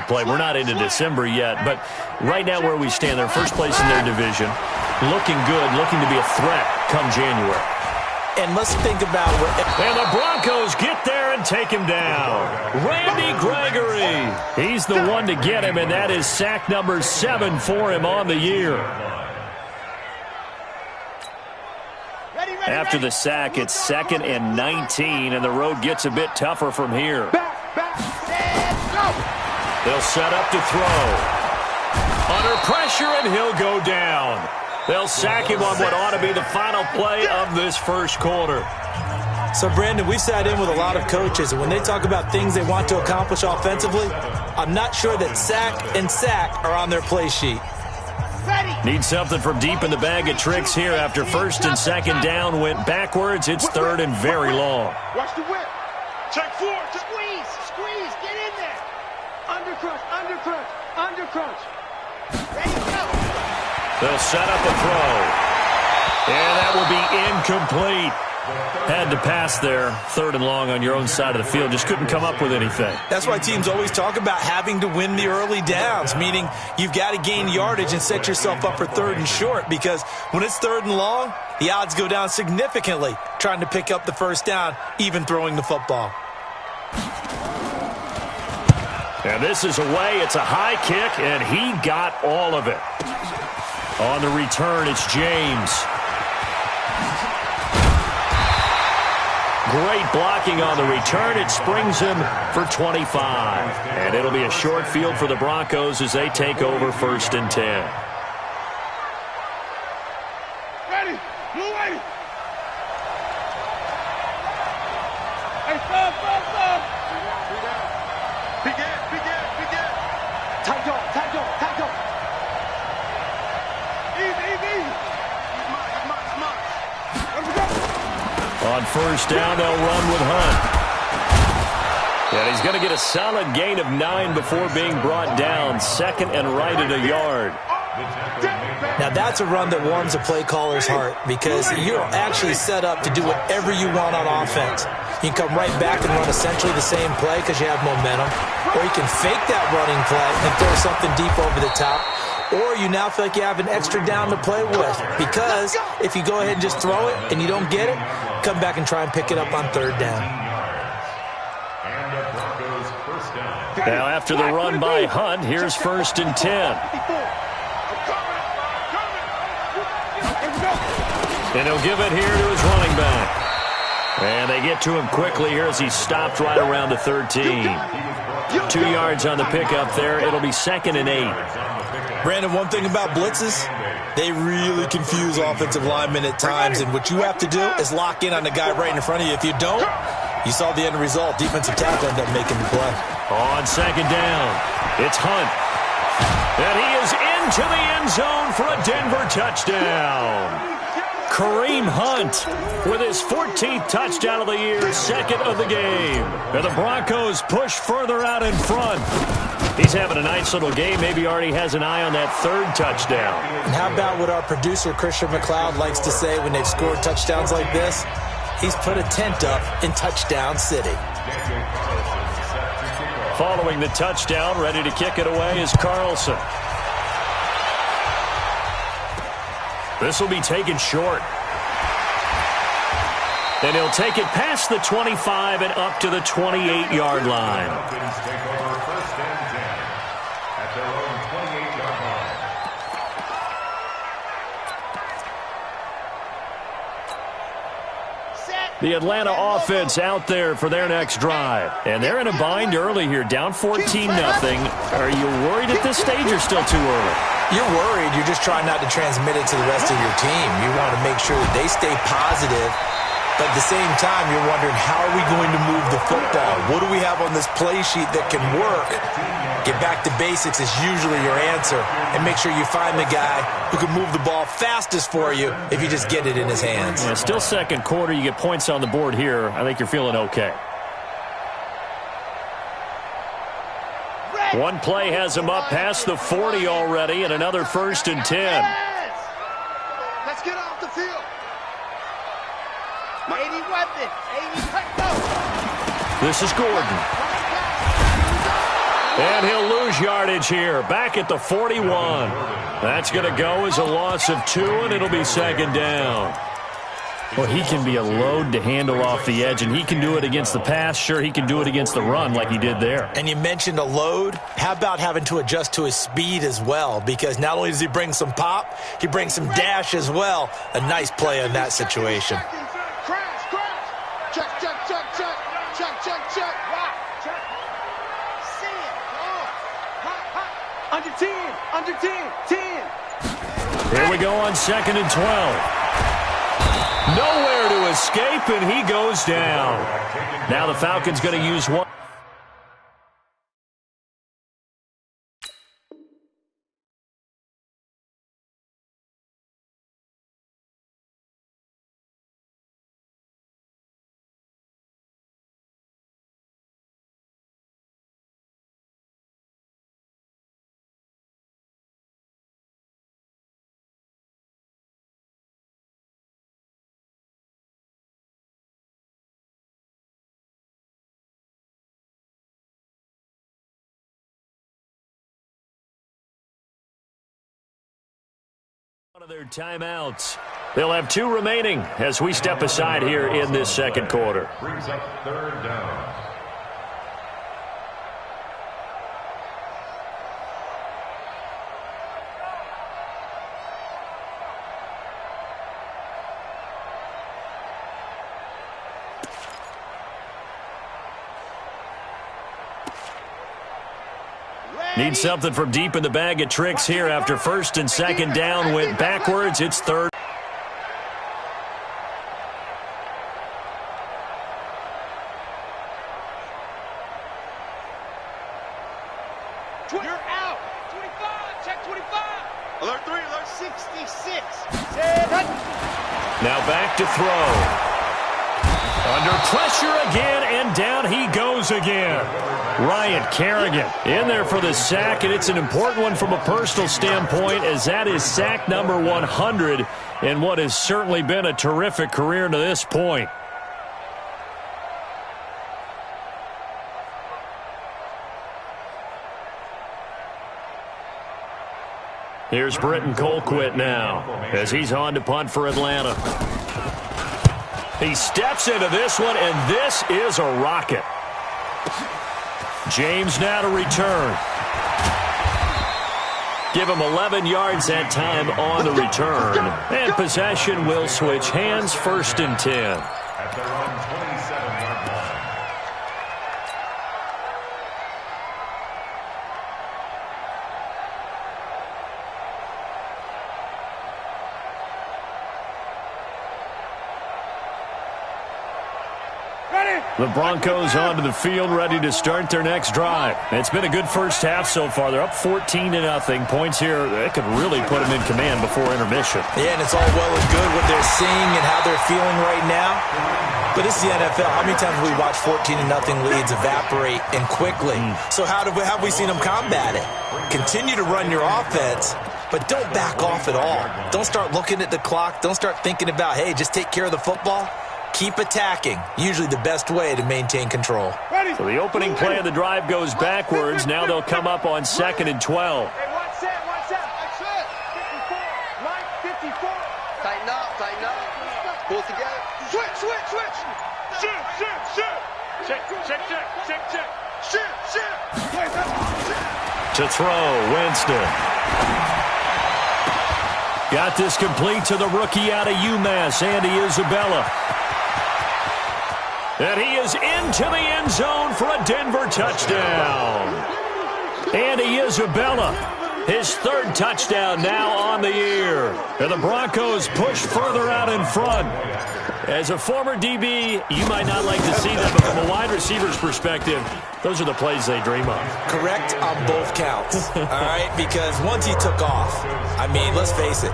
week play. We're not into December yet, but right now where we stand, they're first place in their division. Looking good, looking to be a threat come January. And let's think about and the Broncos get there and take him down. Randy Gregory. He's the one to get him, and that is sack number 7 for him on the year. After the sack, it's 2nd and 19, and the road gets a bit tougher from here. They'll set up to throw. Under pressure, and he'll go down. They'll sack him on what ought to be the final play of this first quarter. So, Brandon, we've sat in with a lot of coaches, and when they talk about things they want to accomplish offensively, I'm not sure that sack and sack are on their play sheet. Need something from deep in the bag of tricks here after 1st and 2nd down went backwards. It's 3rd and very long. Watch the whip. Check 4. Squeeze. Get in there. Under crunch. Ready, go. They'll set up a throw. And that will be incomplete. Had to pass there, 3rd and long on your own side of the field. Just couldn't come up with anything. That's why teams always talk about having to win the early downs, meaning you've got to gain yardage and set yourself up for 3rd and short, because when it's 3rd and long, the odds go down significantly trying to pick up the first down, even throwing the football. And this is away. It's a high kick, and he got all of it. On the return, it's James. Great blocking on the return. It springs him for 25. And it'll be a short field for the Broncos as they take over 1st and 10. Ready. Move ready. Hey, stop. Begin. Tight dog. Easy. On 1st down, they'll run with Hunt. And he's going to get a solid gain of 9 before being brought down. 2nd and right at a yard. Now, that's a run that warms a play caller's heart, because you're actually set up to do whatever you want on offense. You can come right back and run essentially the same play because you have momentum, or you can fake that running play and throw something deep over the top, or you now feel like you have an extra down to play with, because if you go ahead and just throw it and you don't get it, come back and try and pick it up on 3rd down. Now after the run by Hunt, here's 1st and 10. And he'll give it here to his running back. And they get to him quickly here as he stopped right around the 13. 2 yards on the pickup there. It'll be 2nd and 8. Brandon, one thing about blitzes, they really confuse offensive linemen at times, and what you have to do is lock in on the guy right in front of you. If you don't, you saw the end result. Defensive tackle ended up making the play. On 2nd down, it's Hunt. And he is into the end zone for a Denver touchdown. Kareem Hunt with his 14th touchdown of the year, 2nd of the game. And the Broncos push further out in front. He's having a nice little game. Maybe already has an eye on that 3rd touchdown. And how about what our producer, Christian McLeod, likes to say when they've scored touchdowns like this? He's put a tent up in Touchdown City. Following the touchdown, ready to kick it away is Carlson. This will be taken short. And he'll take it past the 25 and up to the 28-yard line. The Atlanta offense out there for their next drive. And they're in a bind early here, down 14-0. Are you worried at this stage or still too early? You're worried. You're just trying not to transmit it to the rest of your team. You want to make sure that they stay positive. But at the same time, you're wondering, how are we going to move the football? What do we have on this play sheet that can work? Get back to basics is usually your answer. And make sure you find the guy who can move the ball fastest for you if you just get it in his hands. Yeah, still 2nd quarter. You get points on the board here. I think you're feeling okay. One play has him up past the 40 already, and another 1st and 10. Let's get off the field. 80 weapon. 80 cut. This is Gordon. And he'll lose yardage here. Back at the 41. That's going to go as a loss of 2, and it'll be second down. Well, he can be a load to handle off the edge, and he can do it against the pass. Sure, he can do it against the run like he did there. And you mentioned a load. How about having to adjust to his speed as well? Because not only does he bring some pop, he brings some dash as well. A nice play in that situation. Crash. Check. See it. Under 10. Here we go on 2nd and 12. Nowhere to escape, and he goes down. Now the Falcons going to use one. One of their timeouts. They'll have 2 remaining as we step aside here in this second quarter. Brings up 3rd down. Need something from deep in the bag of tricks here after 1st and 2nd down went backwards. It's 3rd. You're out. 25. Check 25. Alert 3. Alert 66. Now back to throw. Under pressure again, and down he goes again. Ryan Kerrigan in there for the sack, and it's an important one from a personal standpoint, as that is sack number 100 in what has certainly been a terrific career to this point. Here's Britton Colquitt now as he's on to punt for Atlanta. He steps into this one, and this is a rocket. James now to return. Give him 11 yards that time on the return. And possession will switch hands, 1st and 10. At their own 27-yard line. The Broncos onto the field, ready to start their next drive. It's been a good first half so far. They're up 14-0. Points here, that could really put them in command before intermission. Yeah, and it's all well and good what they're seeing and how they're feeling right now. But this is the NFL. How many times have we watched 14-0 leads evaporate and quickly? So how have we seen them combat it? Continue to run your offense, but don't back off at all. Don't start looking at the clock. Don't start thinking about, hey, just take care of the football. Keep attacking. Usually the best way to maintain control. So the opening play of the drive goes backwards. Now they'll come up on 2nd and 12. Hey, one set. That's it. 54. Right, 54. Tighten up. Pull together. Switch. Check. Shift. To throw, Winston. Got this complete to the rookie out of UMass, Andy Isabella. And he is into the end zone for a Denver touchdown. Andy Isabella, his 3rd touchdown now on the year. And the Broncos push further out in front. As a former DB, you might not like to see that, but from a wide receiver's perspective, those are the plays they dream of. Correct on both counts, all right? Because once he took off, I mean, let's face it,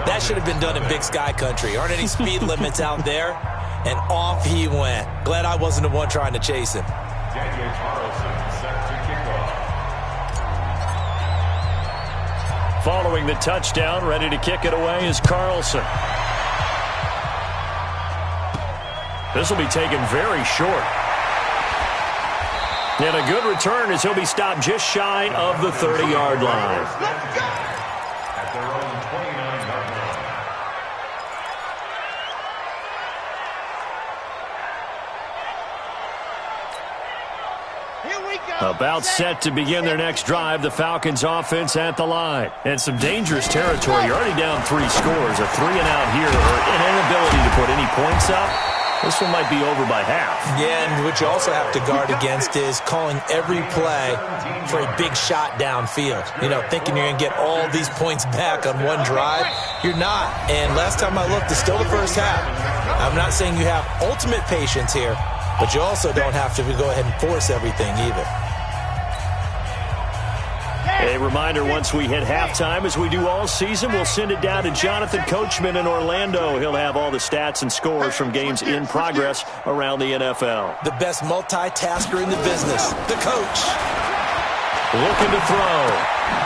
that should have been done in Big Sky Country. Aren't any speed limits out there? And off he went. Glad I wasn't the one trying to chase him. Daniel Carlson set to kick off. Following the touchdown, ready to kick it away is Carlson. This will be taken very short. And a good return as he'll be stopped just shy of the 30-yard line. At their own 29-yard line. About set to begin their next drive, the Falcons offense at the line. And some dangerous territory. You're already down 3 scores. A 3-and-out here, or an inability to put any points up. This one might be over by half. Yeah, and what you also have to guard against is calling every play for a big shot downfield. You know, thinking you're going to get all these points back on one drive. You're not. And last time I looked, it's still the first half. I'm not saying you have ultimate patience here, but you also don't have to go ahead and force everything either. A reminder, once we hit halftime, as we do all season, we'll send it down to Jonathan Coachman in Orlando. He'll have all the stats and scores from games in progress around the NFL. The best multitasker in the business, the coach. Looking to throw.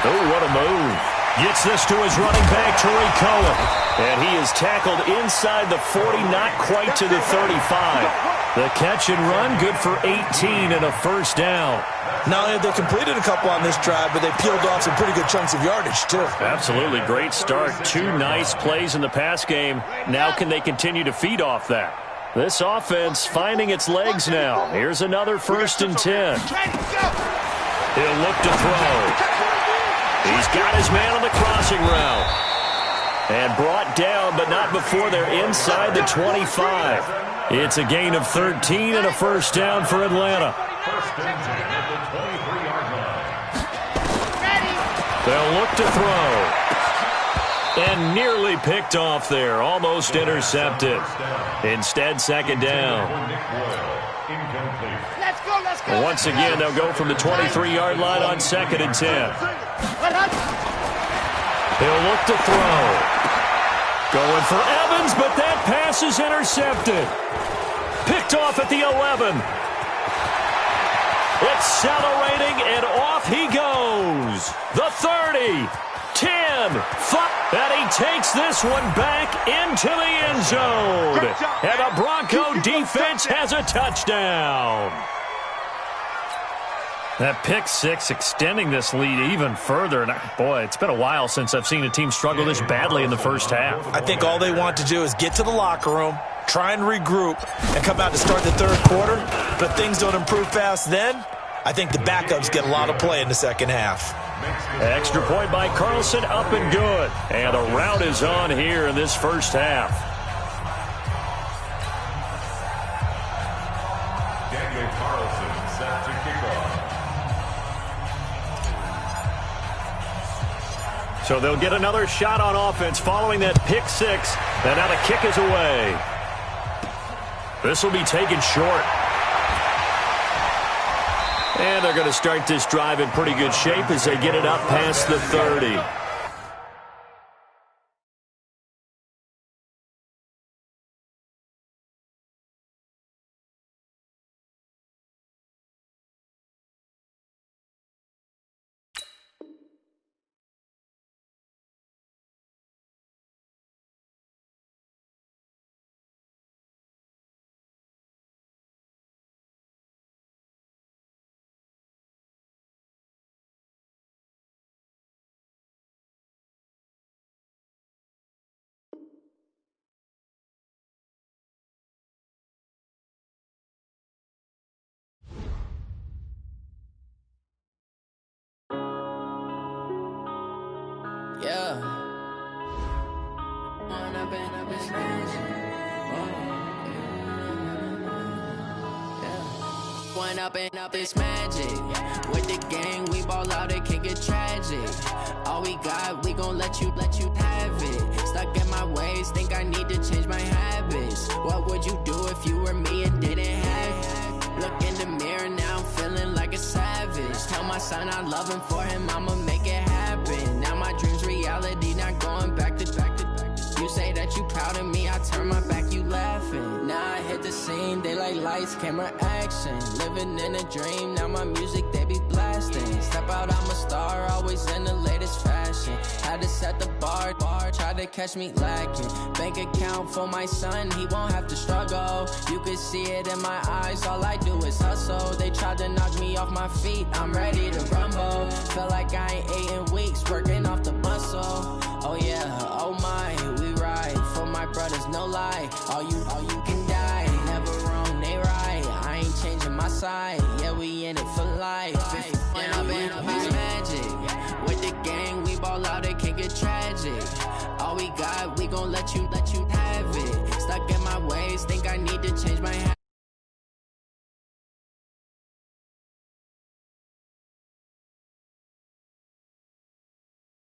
Oh, what a move. Gets this to his running back, Tariq Cohen. And he is tackled inside the 40, not quite to the 35. The catch and run, good for 18 and a first down. Not only have they completed a couple on this drive, but they peeled off some pretty good chunks of yardage, too. Absolutely. Great start. 2 nice plays in the pass game. Now can they continue to feed off that? This offense finding its legs now. Here's another 1st and 10. He'll look to throw. He's got his man on the crossing route. And brought down, but not before they're inside the 25. It's a gain of 13 and a first down for Atlanta. First and 10 at the 23-yard line. They'll look to throw. And nearly picked off there. Almost intercepted. Instead, 2nd down. Let's go. Once again, they'll go from the 23-yard line on 2nd and 10. They'll look to throw. Going for Evans, but that pass is intercepted. Picked off at the 11. Accelerating, and off he goes. The 30, 10, 5. And he takes this one back into the end zone. And the Bronco defense has a touchdown. That pick 6 extending this lead even further. And boy, it's been a while since I've seen a team struggle this badly in the first half. I think all they want to do is get to the locker room, try and regroup, and come out to start the 3rd quarter. But if things don't improve fast then, I think the backups get a lot of play in the 2nd half. Extra point by Carlson, up and good. And the route is on here in this first half. Daniel Carlson set to kick off. So they'll get another shot on offense following that pick 6. And now the kick is away. This will be taken short. And they're going to start this drive in pretty good shape as they get it up past the 30. Yeah. One up and up is magic. With the gang, we ball out, it can get tragic. All we got, we gon' let you have it. Stuck in my ways, think I need to change my habits. What would you do if you were me and didn't have it? Look in the mirror, now I'm feeling like a savage. Tell my son I love him, for him I'ma make it happen. Now my dream's reality, not going back to. You say that you proud of me, I turn my back, you laughing. Now I hit the scene, they like lights, camera, action. Living in a dream, now my music, they be blasting. Step out, I'm a star, always in the latest fashion. Had to set the bar, try to catch me lacking. Bank account for my son, he won't have to struggle. You can see it in my eyes, all I do is hustle. They tried to knock me off my feet, I'm ready to rumble. Feel like I ain't ate in weeks, working off the muscle. Oh yeah, oh my, we ride for my brothers, no lie. All you can die, never wrong, they right. I ain't changing my side, yeah, we in it for life. When I've been up is magic. With the gang, we ball out, it can get tragic. All we got, we gon' let you have it. Stuck in my ways, think I need to change